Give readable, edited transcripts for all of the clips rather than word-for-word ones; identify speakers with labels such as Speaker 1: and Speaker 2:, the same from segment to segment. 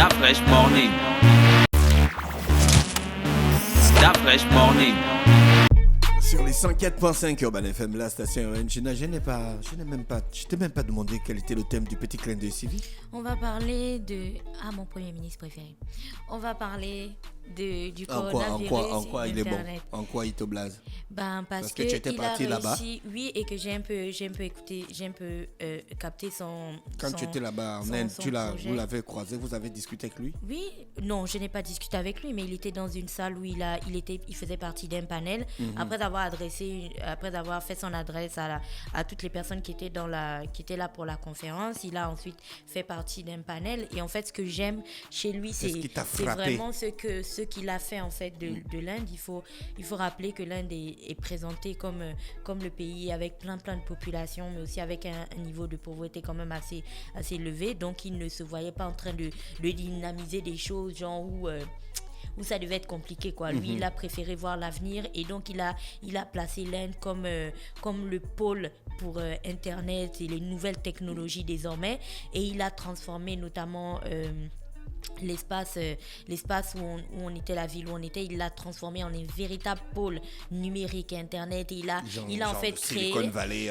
Speaker 1: Da Fresh Morning. Da Fresh Morning.
Speaker 2: Sur les 104.5 Urban FM, la station RN, je t'ai même pas demandé quel était le thème du petit clin d'œil civique.
Speaker 3: On va parler de... Ah, mon premier ministre préféré. On va parler du coronavirus.
Speaker 2: En quoi il est bon? En quoi il te blase?
Speaker 3: Parce
Speaker 2: que tu étais parti là-bas.
Speaker 3: Oui, et que j'ai un peu écouté, j'ai un peu capté son...
Speaker 2: Quand tu étais là-bas en Inde, vous l'avez croisé, vous avez discuté avec lui?
Speaker 3: Oui, non, je n'ai pas discuté avec lui, mais il était dans une salle où il faisait partie d'un panel. Après avoir fait son adresse à toutes les personnes qui étaient là pour la conférence, il a ensuite fait partie d'un panel. Et en fait, ce que j'aime chez lui, c'est vraiment ce qu'il a fait en fait de l'Inde. Il faut rappeler que l'Inde est présentée comme le pays avec plein de populations, mais aussi avec un niveau de pauvreté quand même assez élevé. Donc, il ne se voyait pas en train de dynamiser des choses genre où ça devait être compliqué, quoi. Lui, il a préféré voir l'avenir et donc il a placé l'Inde comme le pôle pour Internet et les nouvelles technologies désormais, et il a transformé notamment l'espace où on était, la ville où on était, il l'a transformé en un véritable pôle numérique Internet. Et il a en fait créé
Speaker 2: Silicon Valley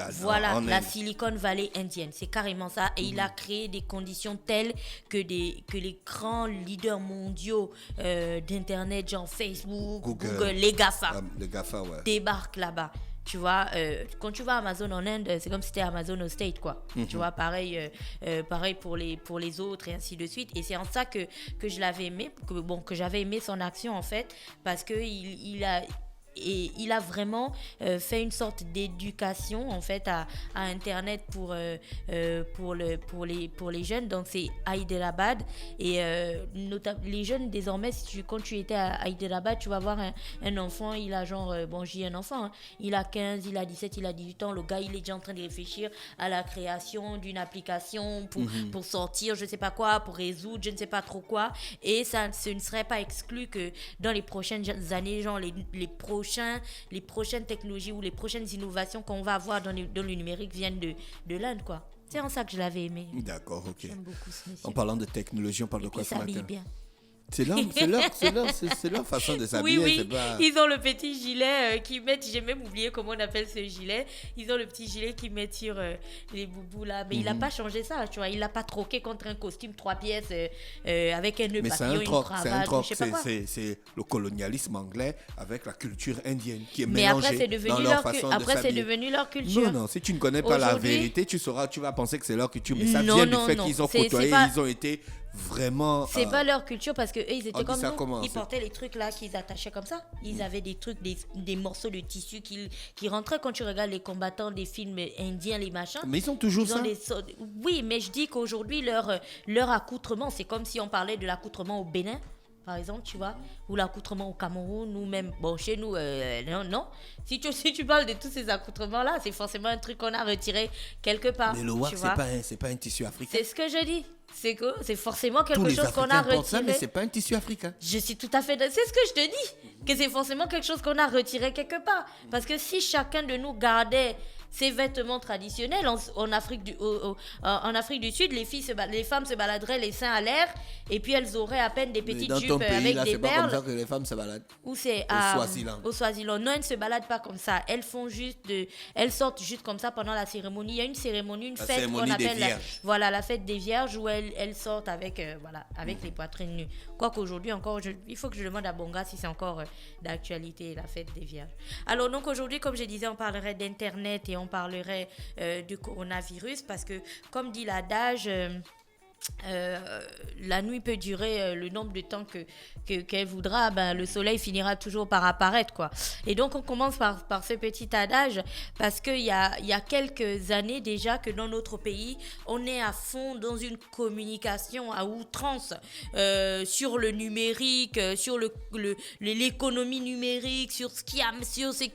Speaker 3: la Silicon Valley indienne, c'est carrément ça. Et il a créé des conditions telles que les grands leaders mondiaux d'Internet, genre Facebook, Google, les GAFA,
Speaker 2: ouais,
Speaker 3: débarquent là-bas. Tu vois, quand tu vas à Amazon en Inde, c'est comme si c'était Amazon au State, quoi. Tu vois, pareil pour les autres et ainsi de suite. Et c'est en ça que je l'avais aimé, que j'avais aimé son action en fait, parce que il a vraiment fait une sorte d'éducation en fait à Internet pour les jeunes. Donc c'est Hyderabad, et les jeunes désormais, quand tu étais à Hyderabad, tu vas voir un enfant, il a genre j'ai un enfant, hein, il a 15, il a 17, il a 18 ans, le gars il est déjà en train de réfléchir à la création d'une application pour sortir je sais pas quoi, pour résoudre je ne sais pas trop quoi. Et ce ne serait pas exclu que dans les prochaines années, genre les prochaines technologies ou les prochaines innovations qu'on va avoir dans le numérique viennent de l'Inde, quoi. C'est en ça que je l'avais aimé.
Speaker 2: D'accord, ok.
Speaker 3: J'aime beaucoup ce monsieur.
Speaker 2: En parlant de technologie, on parle de quoi ce matin?
Speaker 3: Il s'habille bien.
Speaker 2: C'est leur façon de s'habiller.
Speaker 3: Oui.
Speaker 2: C'est pas...
Speaker 3: Ils ont le petit gilet qu'ils mettent. J'ai même oublié comment on appelle ce gilet. Ils ont le petit gilet qu'ils mettent sur les boubous là. Mais il n'a pas changé ça, tu vois. Il l'a pas troqué contre un costume 3 pièces avec un nœud papillon, une cravate.
Speaker 2: C'est le colonialisme anglais avec la culture indienne qui est
Speaker 3: mais
Speaker 2: mélangée dans leur façon de s'habiller.
Speaker 3: C'est devenu leur culture.
Speaker 2: Non, si tu ne connais pas la vérité, tu vas penser que c'est leur culture. Mais ça vient du fait qu'ils ont côtoyé, ils ont été vraiment...
Speaker 3: C'est pas leur culture, parce que eux, ils étaient comme nous.
Speaker 2: Comment,
Speaker 3: ils portaient les trucs là qu'ils attachaient comme ça. Ils avaient des trucs, des morceaux de tissu qui rentraient. Quand tu regardes les combattants des films indiens, les machins.
Speaker 2: Mais ils ont toujours ça.
Speaker 3: Oui, mais je dis qu'aujourd'hui, leur accoutrement, c'est comme si on parlait de l'accoutrement au Bénin, par exemple, tu vois, ou l'accoutrement au Cameroun, ou même, chez nous, non. Si tu parles de tous ces accoutrements-là, c'est forcément un truc qu'on a retiré quelque part.
Speaker 2: Mais le wak, c'est pas un tissu africain.
Speaker 3: C'est ce que je dis. C'est que c'est forcément quelque chose qu'on a retiré.
Speaker 2: Ça, mais c'est pas un tissu africain.
Speaker 3: Je suis tout à fait... C'est ce que je te dis. Que c'est forcément quelque chose qu'on a retiré quelque part. Parce que si chacun de nous gardait ses vêtements traditionnels en Afrique du Sud, les femmes se baladeraient les seins à l'air, et puis elles auraient à peine des petites jupes avec des perles.
Speaker 2: C'est pas comme ça que les femmes se baladent.
Speaker 3: Ou c'est au Swaziland. Non, elles ne se baladent pas comme ça. Elles sortent juste comme ça pendant la cérémonie. Il y a une cérémonie, une fête qu'on appelle la fête des vierges, où elles sortent avec les poitrines nues. Quoique aujourd'hui encore, il faut que je demande à Bonga si c'est encore d'actualité, la fête des vierges. Alors donc aujourd'hui, comme je disais, on parlerait d'Internet et on parlerait du coronavirus, parce que comme dit l'adage, la nuit peut durer le nombre de temps qu'elle voudra, le soleil finira toujours par apparaître, quoi. Et donc on commence par ce petit adage, parce qu'il y a quelques années déjà que dans notre pays on est à fond dans une communication à outrance sur le numérique, sur l'économie numérique, sur ce qui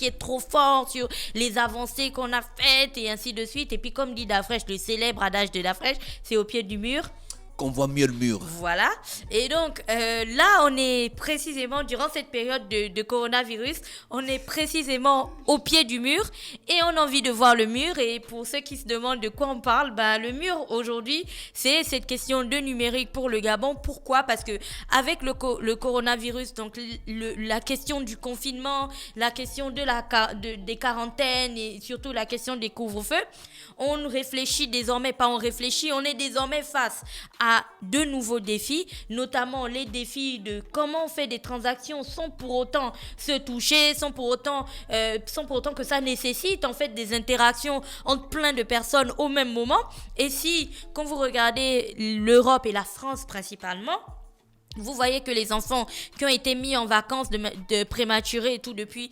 Speaker 3: est trop fort, sur les avancées qu'on a faites et ainsi de suite. Et puis comme dit Da Fresh, le célèbre adage de Da Fresh, c'est au pied du mur
Speaker 2: qu'on voit mieux le mur.
Speaker 3: Voilà. Et donc, là, on est précisément, durant cette période de coronavirus, on est précisément au pied du mur et on a envie de voir le mur. Et pour ceux qui se demandent de quoi on parle, le mur, aujourd'hui, c'est cette question de numérique pour le Gabon. Pourquoi ? Parce que avec le coronavirus, donc la question du confinement, la question des quarantaines et surtout la question des couvre-feux, on réfléchit désormais, on est désormais face à de nouveaux défis, notamment les défis de comment on fait des transactions sans pour autant se toucher, sans pour autant que ça nécessite en fait des interactions entre plein de personnes au même moment. Et si, quand vous regardez l'Europe et la France principalement, vous voyez que les enfants qui ont été mis en vacances de prématurés et tout depuis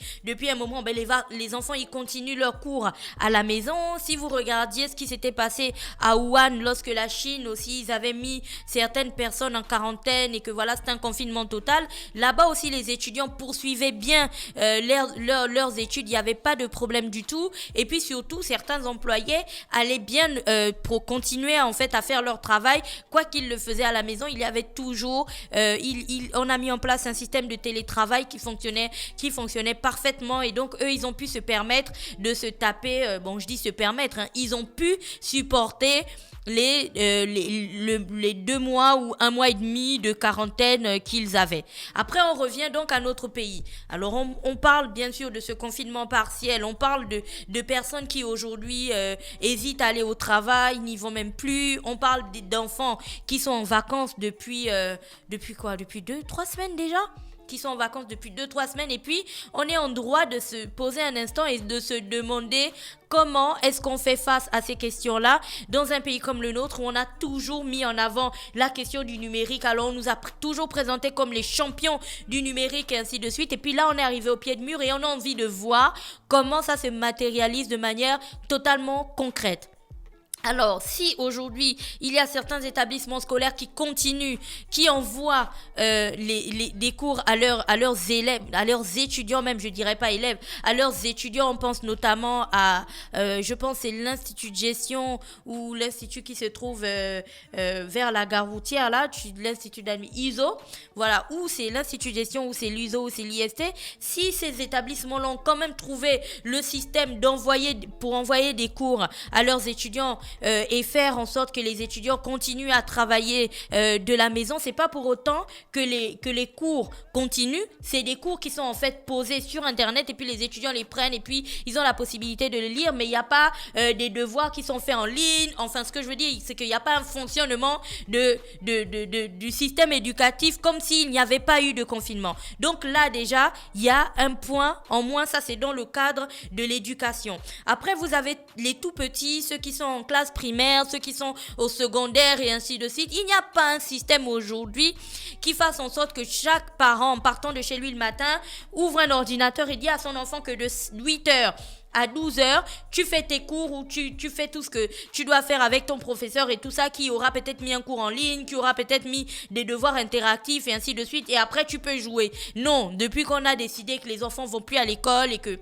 Speaker 3: un moment, les enfants ils continuent leur cours à la maison. Si vous regardiez ce qui s'était passé à Wuhan lorsque la Chine aussi, ils avaient mis certaines personnes en quarantaine et que voilà, c'était un confinement total. Là-bas aussi, les étudiants poursuivaient bien leurs études, il n'y avait pas de problème du tout. Et puis surtout, certains employés allaient bien pour continuer en fait à faire leur travail. Quoi qu'ils le faisaient à la maison, il y avait toujours... on a mis en place un système de télétravail qui fonctionnait parfaitement et donc eux ils ont pu se permettre de se taper, ils ont pu supporter les 2 mois ou 1 mois et demi de quarantaine qu'ils avaient. Après on revient donc à notre pays. Alors on parle bien sûr de ce confinement partiel, on parle de personnes qui aujourd'hui hésitent à aller au travail, n'y vont même plus, on parle d'enfants qui sont en vacances depuis 2-3 semaines déjà, qui sont en vacances depuis 2-3 semaines, et puis on est en droit de se poser un instant et de se demander comment est-ce qu'on fait face à ces questions-là dans un pays comme le nôtre où on a toujours mis en avant la question du numérique. Alors on nous a toujours présenté comme les champions du numérique et ainsi de suite, et puis là on est arrivé au pied de mur et on a envie de voir comment ça se matérialise de manière totalement concrète. Alors, si aujourd'hui, il y a certains établissements scolaires qui continuent, qui envoient des cours à leurs élèves, à leurs étudiants même, je dirais pas élèves, à leurs étudiants, on pense notamment à, je pense c'est l'Institut de gestion ou l'Institut qui se trouve vers la gare routière, là, l'Institut ISO, voilà, ou c'est l'Institut de gestion, ou c'est l'ISO, ou c'est l'IST. Si ces établissements-là ont quand même trouvé le système pour envoyer des cours à leurs étudiants, et faire en sorte que les étudiants continuent à travailler de la maison, c'est pas pour autant que les cours continuent. C'est des cours qui sont en fait posés sur internet et puis les étudiants les prennent et puis ils ont la possibilité de le lire, mais il n'y a pas des devoirs qui sont faits en ligne. Enfin, ce que je veux dire, c'est qu'il n'y a pas un fonctionnement du système éducatif comme s'il n'y avait pas eu de confinement. Donc là déjà, il y a un point en moins, ça c'est dans le cadre de l'éducation. Après, vous avez les tout petits, ceux qui sont en classe primaire, ceux qui sont au secondaire et ainsi de suite. Il n'y a pas un système aujourd'hui qui fasse en sorte que chaque parent, en partant de chez lui le matin, ouvre un ordinateur et dit à son enfant que de 8h à 12h, tu fais tes cours ou tu fais tout ce que tu dois faire avec ton professeur et tout ça, qui aura peut-être mis un cours en ligne, qui aura peut-être mis des devoirs interactifs et ainsi de suite, et après tu peux jouer. Non, depuis qu'on a décidé que les enfants vont plus à l'école et que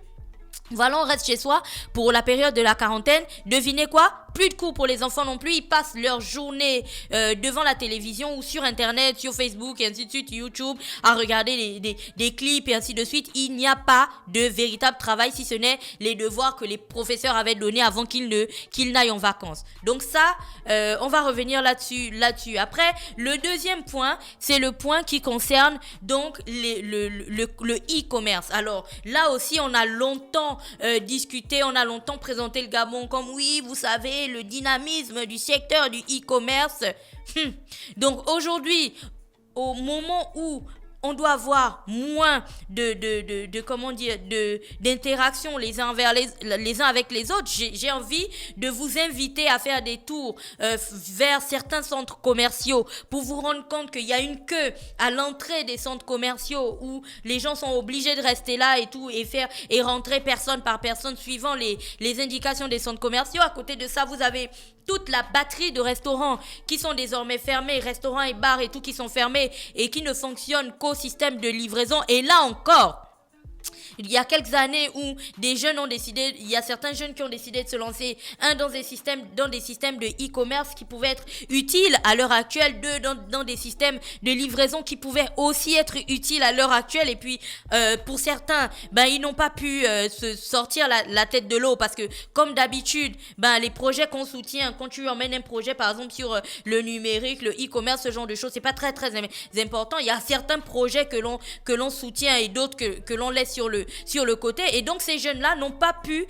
Speaker 3: voilà, on reste chez soi pour la période de la quarantaine. Devinez quoi ? Plus de cours pour les enfants non plus. Ils passent leur journée devant la télévision ou sur internet, sur Facebook et ainsi de suite, YouTube, à regarder des clips et ainsi de suite. Il n'y a pas de véritable travail, si ce n'est les devoirs que les professeurs avaient donnés avant qu'ils n'aillent en vacances. Donc ça, on va revenir là-dessus. Après, le deuxième point, c'est le point qui concerne donc le e-commerce. Alors là aussi, on a longtemps discuté, on a longtemps présenté le Gabon comme oui, vous savez, le dynamisme du secteur du e-commerce. Donc aujourd'hui, au moment où on doit avoir moins d'interaction les uns avec les autres, j'ai envie de vous inviter à faire des tours vers certains centres commerciaux pour vous rendre compte qu'il y a une queue à l'entrée des centres commerciaux où les gens sont obligés de rester là et tout et rentrer personne par personne suivant les indications des centres commerciaux. À côté de ça, vous avez toute la batterie de restaurants qui sont désormais fermés, restaurants et bars et tout qui sont fermés et qui ne fonctionnent qu'au système de livraison. Et là encore, il y a quelques années où des jeunes ont décidé, il y a certains jeunes qui ont décidé de se lancer, dans des systèmes de e-commerce qui pouvaient être utiles à l'heure actuelle, deux, dans des systèmes de livraison qui pouvaient aussi être utiles à l'heure actuelle. Et puis, pour certains, ils n'ont pas pu se sortir la tête de l'eau parce que, comme d'habitude, les projets qu'on soutient, quand tu emmènes un projet, par exemple, sur le numérique, le e-commerce, ce genre de choses, c'est pas très, très important. Il y a certains projets que l'on soutient et d'autres que l'on laisse sur le côté, et donc ces jeunes-là n'ont pas pu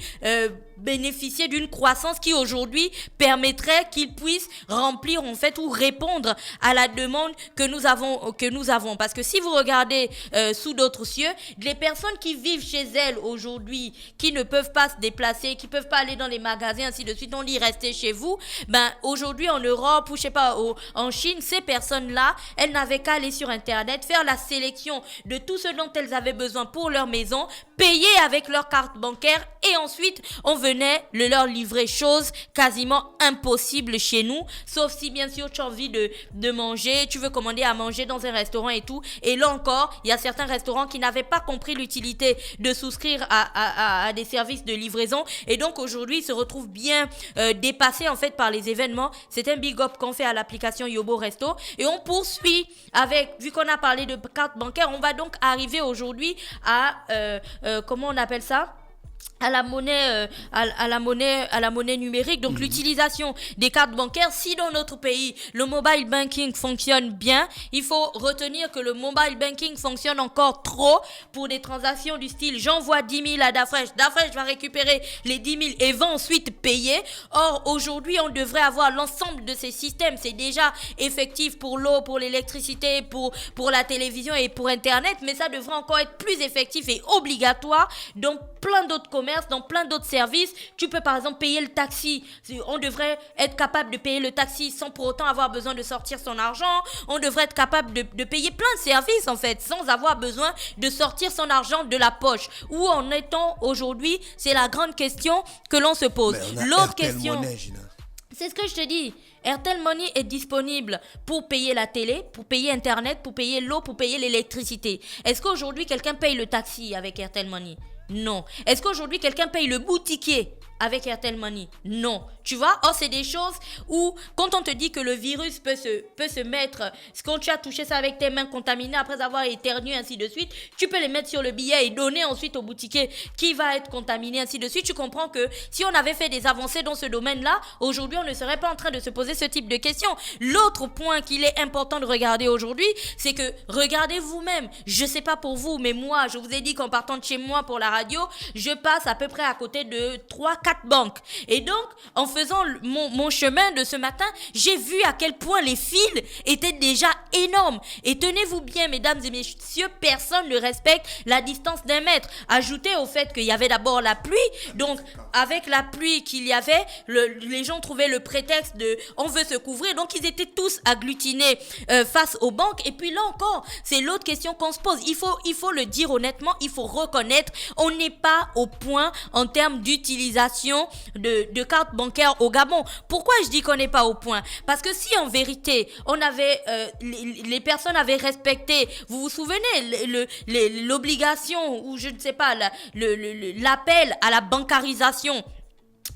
Speaker 3: bénéficier d'une croissance qui aujourd'hui permettrait qu'ils puissent remplir en fait ou répondre à la demande que nous avons, parce que si vous regardez sous d'autres cieux, les personnes qui vivent chez elles aujourd'hui, qui ne peuvent pas se déplacer, qui peuvent pas aller dans les magasins, ainsi de suite, on dit restez chez vous, aujourd'hui en Europe ou je sais pas en Chine, ces personnes-là, elles n'avaient qu'à aller sur internet, faire la sélection de tout ce dont elles avaient besoin pour leur maison, payer avec leur carte bancaire, et ensuite on venait le leur livrer, chose quasiment impossible chez nous, sauf si bien sûr tu as envie de manger, tu veux commander à manger dans un restaurant et tout. Et là encore, il y a certains restaurants qui n'avaient pas compris l'utilité de souscrire à des services de livraison, et donc aujourd'hui ils se retrouvent bien dépassés en fait par les événements. C'est un big up qu'on fait à l'application Yobo Resto, et on poursuit avec, vu qu'on a parlé de carte bancaire, on va donc arriver aujourd'hui à comment on appelle ça, à la monnaie numérique, donc l'utilisation des cartes bancaires. Si dans notre pays le mobile banking fonctionne bien, il faut retenir que le mobile banking fonctionne encore trop pour des transactions du style j'envoie 10 000 à Dafresh va récupérer les 10 000 et va ensuite payer. Or aujourd'hui on devrait avoir l'ensemble de ces systèmes. C'est déjà effectif pour l'eau, pour l'électricité, pour la télévision et pour internet, mais ça devrait encore être plus effectif et obligatoire dans plein d'autres commerces, dans plein d'autres services. Tu peux par exemple payer le taxi. On devrait être capable de payer le taxi sans pour autant avoir besoin de sortir son argent. On devrait être capable de payer plein de services en fait sans avoir besoin de sortir son argent de la poche. Où en est-on aujourd'hui? C'est la grande question que l'on se pose. L'autre question, c'est ce que je te dis. Airtel Money est disponible pour payer la télé, pour payer Internet, pour payer l'eau, pour payer l'électricité. Est-ce qu'aujourd'hui quelqu'un paye le taxi avec Airtel Money? Non. Est-ce qu'aujourd'hui quelqu'un paye le boutiquier avec Airtel Money? Non. Tu vois? Or, c'est des choses où, quand on te dit que le virus peut se mettre, quand tu as touché ça avec tes mains contaminées après avoir éternué, ainsi de suite, tu peux les mettre sur le billet et donner ensuite au boutiquier qui va être contaminé, ainsi de suite. Tu comprends que si on avait fait des avancées dans ce domaine-là, aujourd'hui, on ne serait pas en train de se poser ce type de questions. L'autre point qu'il est important de regarder aujourd'hui, c'est que regardez vous-même. Je sais pas pour vous, mais moi, je vous ai dit qu'en partant de chez moi pour la radio, je passe à peu près à côté de 3-4 banques. Et donc, en faisant mon chemin de ce matin, j'ai vu à quel point les fils étaient déjà énormes. Et tenez-vous bien, mesdames et messieurs, personne ne respecte la distance d'1 mètre. Ajoutez au fait qu'il y avait d'abord la pluie. Donc, avec la pluie qu'il y avait, les gens trouvaient le prétexte de on veut se couvrir. Donc, ils étaient tous agglutinés face aux banques. Et puis là encore, c'est l'autre question qu'on se pose. Il faut le dire honnêtement, il faut reconnaître, on n'est pas au point en termes d'utilisation de cartes bancaires au Gabon. Pourquoi je dis qu'on n'est pas au point? Parce que si en vérité, on avait les personnes avaient respecté, vous vous souvenez, l'obligation ou je ne sais pas, l'appel à la bancarisation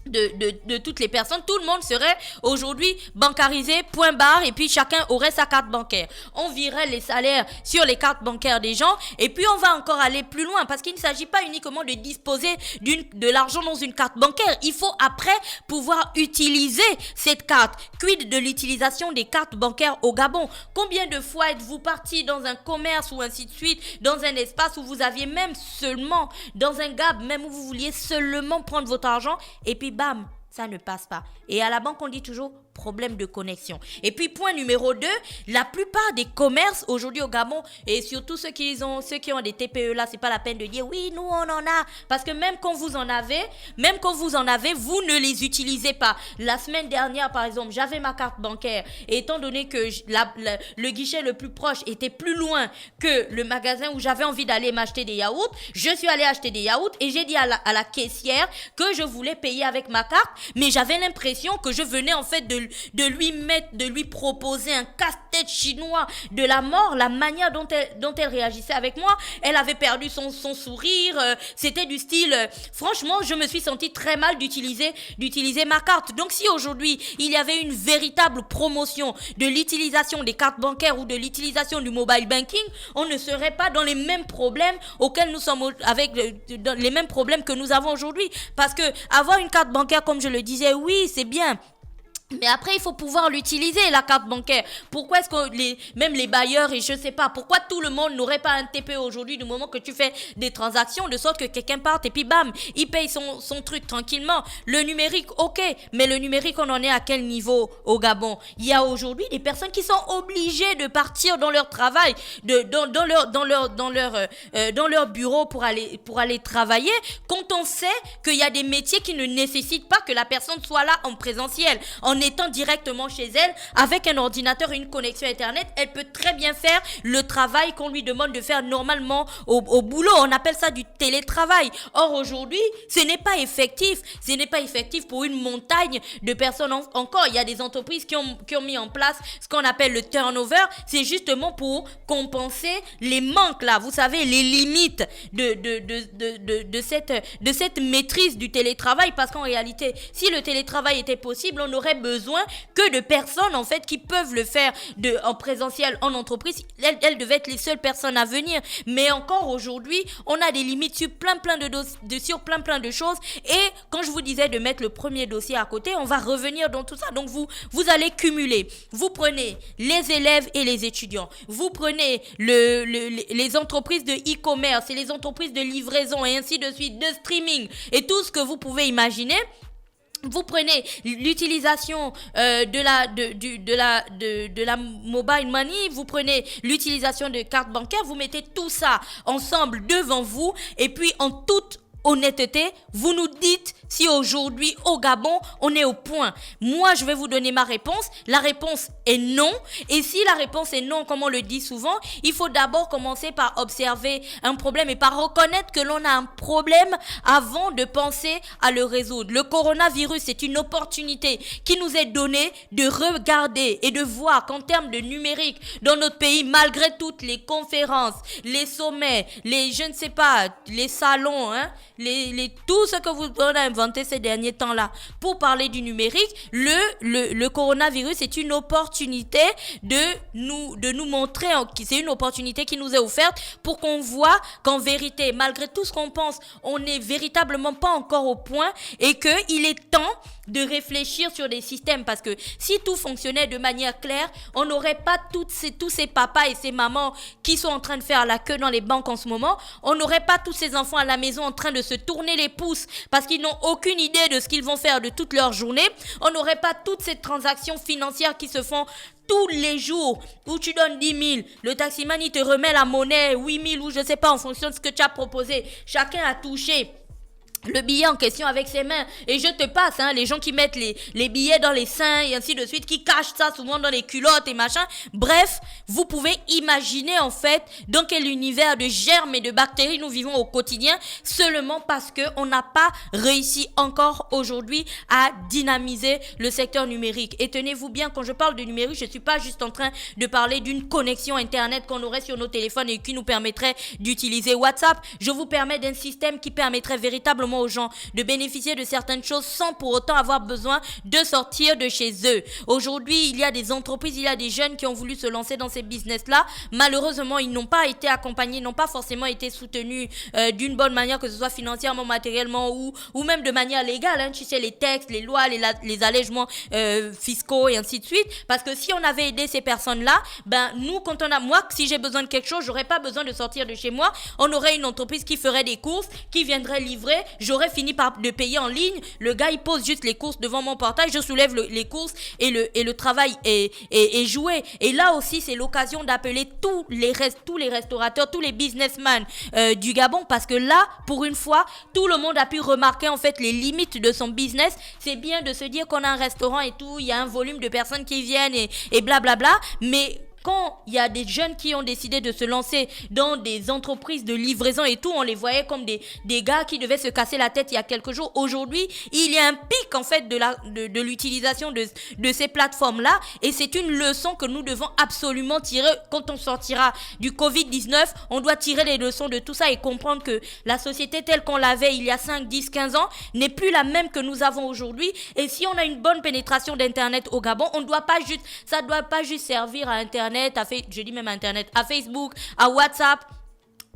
Speaker 3: de toutes les personnes, tout le monde serait aujourd'hui bancarisé, point barre, et puis chacun aurait sa carte bancaire. On virait les salaires sur les cartes bancaires des gens, et puis on va encore aller plus loin, parce qu'il ne s'agit pas uniquement de disposer de l'argent dans une carte bancaire. Il faut après pouvoir utiliser cette carte. Quid de l'utilisation des cartes bancaires au Gabon? Combien de fois êtes-vous parti dans un commerce ou ainsi de suite, dans un espace où vous aviez même seulement, dans un gab, même où vous vouliez seulement prendre votre argent, et puis bam, ça ne passe pas. Et à la banque, on dit toujours problème de connexion. Et puis point numéro 2, la plupart des commerces aujourd'hui au Gabon, et surtout ceux qui ont des TPE là, c'est pas la peine de dire oui, nous on en a, parce que même quand vous en avez, vous ne les utilisez pas. La semaine dernière par exemple, j'avais ma carte bancaire, et étant donné que le guichet le plus proche était plus loin que le magasin où j'avais envie d'aller m'acheter des yaourts, je suis allée acheter des yaourts et j'ai dit à la caissière que je voulais payer avec ma carte, mais j'avais l'impression que je venais en fait de lui proposer un casse-tête tête chinois de la mort, la manière dont elle réagissait avec moi, elle avait perdu son sourire, c'était du style, franchement, je me suis sentie très mal d'utiliser ma carte. Donc si aujourd'hui, il y avait une véritable promotion de l'utilisation des cartes bancaires ou de l'utilisation du mobile banking, on ne serait pas dans les mêmes problèmes auxquels nous sommes dans les mêmes problèmes que nous avons aujourd'hui. Parce que avoir une carte bancaire, comme je le disais, oui, c'est bien. Mais après, il faut pouvoir l'utiliser, la carte bancaire. Pourquoi est-ce que même les bailleurs, et je sais pas, pourquoi tout le monde n'aurait pas un TPE aujourd'hui du moment que tu fais des transactions, de sorte que quelqu'un parte et puis bam, il paye son truc tranquillement. Le numérique, ok, mais le numérique, on en est à quel niveau au Gabon? Il y a aujourd'hui des personnes qui sont obligées de partir dans leur travail, dans leur bureau pour aller travailler, quand on sait qu'il y a des métiers qui ne nécessitent pas que la personne soit là en présentiel. En étant directement chez elle, avec un ordinateur et une connexion Internet, elle peut très bien faire le travail qu'on lui demande de faire normalement au boulot. On appelle ça du télétravail. Or, aujourd'hui, ce n'est pas effectif. Ce n'est pas effectif pour une montagne de personnes encore. Il y a des entreprises qui ont mis en place ce qu'on appelle le turnover. C'est justement pour compenser les manques, là. Vous savez, les limites de cette maîtrise du télétravail. Parce qu'en réalité, si le télétravail était possible, on aurait besoin que de personnes en fait qui peuvent le faire en présentiel en entreprise. Elles devaient être les seules personnes à venir, mais encore aujourd'hui on a des limites sur plein de choses. Et quand je vous disais de mettre le premier dossier à côté, on va revenir dans tout ça. Donc vous allez cumuler, vous prenez les élèves et les étudiants, vous prenez les entreprises de e-commerce et les entreprises de livraison et ainsi de suite, de streaming et tout ce que vous pouvez imaginer. Vous prenez l'utilisation de la mobile money, vous prenez l'utilisation de cartes bancaires, vous mettez tout ça ensemble devant vous et puis en toute honnêteté, vous nous dites si aujourd'hui au Gabon on est au point. Moi je vais vous donner ma réponse. La réponse est non. Et si la réponse est non, comme on le dit souvent, il faut d'abord commencer par observer un problème et par reconnaître que l'on a un problème avant de penser à le résoudre. Le coronavirus, c'est une opportunité qui nous est donnée de regarder et de voir qu'en termes de numérique dans notre pays, malgré toutes les conférences, les sommets, les salons, tout ce que vous avez inventé ces derniers temps-là pour parler du numérique, le coronavirus est une opportunité de nous montrer, c'est une opportunité qui nous est offerte pour qu'on voit qu'en vérité, malgré tout ce qu'on pense, on n'est véritablement pas encore au point et qu'il est temps de réfléchir sur des systèmes, parce que si tout fonctionnait de manière claire, on n'aurait pas tous ces papas et ces mamans qui sont en train de faire la queue dans les banques en ce moment, on n'aurait pas tous ces enfants à la maison en train de se tourner les pouces parce qu'ils n'ont aucune idée de ce qu'ils vont faire de toute leur journée, on n'aurait pas toutes ces transactions financières qui se font tous les jours où tu donnes 10 000, le taximan il te remet la monnaie 8 000 ou je sais pas en fonction de ce que tu as proposé, chacun a touché le billet en question avec ses mains. Et je te passe, les gens qui mettent les billets dans les seins et ainsi de suite, qui cachent ça souvent dans les culottes et machin. Bref, vous pouvez imaginer en fait dans quel univers de germes et de bactéries nous vivons au quotidien, seulement parce qu'on n'a pas réussi encore aujourd'hui à dynamiser le secteur numérique. Et tenez-vous bien, quand je parle de numérique, je ne suis pas juste en train de parler d'une connexion internet qu'on aurait sur nos téléphones et qui nous permettrait d'utiliser WhatsApp. Je vous permets d'un système qui permettrait véritablement aux gens de bénéficier de certaines choses sans pour autant avoir besoin de sortir de chez eux. Aujourd'hui, il y a des entreprises, il y a des jeunes qui ont voulu se lancer dans ces business-là. Malheureusement, ils n'ont pas été accompagnés, n'ont pas forcément été soutenus d'une bonne manière, que ce soit financièrement, matériellement ou même de manière légale. Tu sais, les textes, les lois, les allègements fiscaux et ainsi de suite. Parce que si on avait aidé ces personnes-là, nous, moi, si j'ai besoin de quelque chose, j'aurais pas besoin de sortir de chez moi. On aurait une entreprise qui ferait des courses, qui viendrait livrer. J'aurais fini par de payer en ligne. Le gars, il pose juste les courses devant mon portail. Je soulève les courses et le travail est joué. Et là aussi, c'est l'occasion d'appeler tous les restaurateurs, tous les businessmen du Gabon. Parce que là, pour une fois, tout le monde a pu remarquer en fait les limites de son business. C'est bien de se dire qu'on a un restaurant et tout. Il y a un volume de personnes qui viennent et blablabla. Mais quand il y a des jeunes qui ont décidé de se lancer dans des entreprises de livraison et tout, on les voyait comme des gars qui devaient se casser la tête il y a quelques jours. Aujourd'hui, il y a un pic en fait de l'utilisation de ces plateformes-là, et c'est une leçon que nous devons absolument tirer quand on sortira du Covid-19. On doit tirer les leçons de tout ça et comprendre que la société telle qu'on l'avait il y a 5, 10, 15 ans n'est plus la même que nous avons aujourd'hui. Et si on a une bonne pénétration d'Internet au Gabon, ça ne doit pas juste servir à Internet, je dis même Internet, à Facebook, à WhatsApp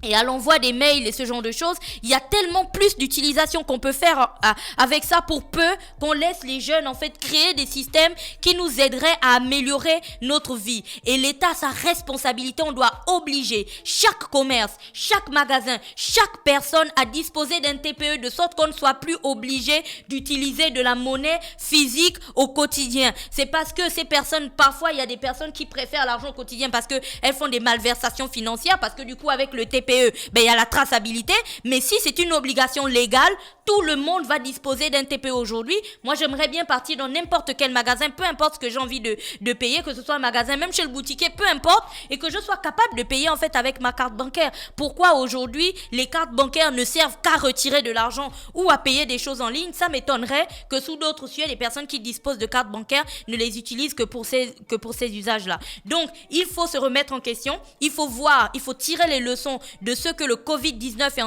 Speaker 3: et à l'envoi des mails et ce genre de choses. Il y a tellement plus d'utilisation qu'on peut faire avec ça, pour peu qu'on laisse les jeunes en fait créer des systèmes qui nous aideraient à améliorer notre vie. Et l'État a sa responsabilité, on doit obliger chaque commerce, chaque magasin, chaque personne à disposer d'un TPE, de sorte qu'on ne soit plus obligé d'utiliser de la monnaie physique au quotidien. C'est parce que ces personnes, parfois il y a des personnes qui préfèrent l'argent au quotidien parce qu'elles font des malversations financières, parce que du coup avec le TPE, il y a la traçabilité. Mais si c'est une obligation légale, tout le monde va disposer d'un TPE aujourd'hui. Moi, j'aimerais bien partir dans n'importe quel magasin, peu importe ce que j'ai envie de payer, que ce soit un magasin, même chez le boutiquier, peu importe, et que je sois capable de payer en fait avec ma carte bancaire. Pourquoi aujourd'hui les cartes bancaires ne servent qu'à retirer de l'argent ou à payer des choses en ligne? Ça m'étonnerait que sous d'autres cieux, les personnes qui disposent de cartes bancaires ne les utilisent que pour ces usages-là. Donc, il faut se remettre en question, il faut tirer les leçons de ce que le Covid-19 est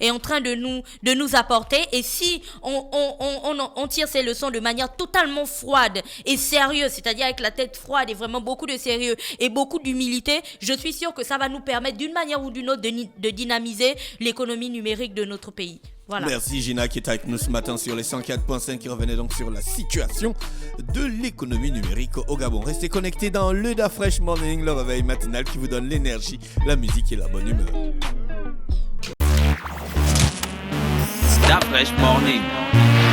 Speaker 3: en train de nous apporter. Et si on tire ces leçons de manière totalement froide et sérieuse, c'est-à-dire avec la tête froide et vraiment beaucoup de sérieux et beaucoup d'humilité, je suis sûre que ça va nous permettre d'une manière ou d'une autre de dynamiser l'économie numérique de notre pays. Voilà.
Speaker 2: Merci Gina qui est avec nous ce matin sur les 104.5, qui revenait donc sur la situation de l'économie numérique au Gabon. Restez connectés dans le Da Fresh Morning, le réveil matinal qui vous donne l'énergie, la musique et la bonne humeur.
Speaker 1: Da Fresh Morning.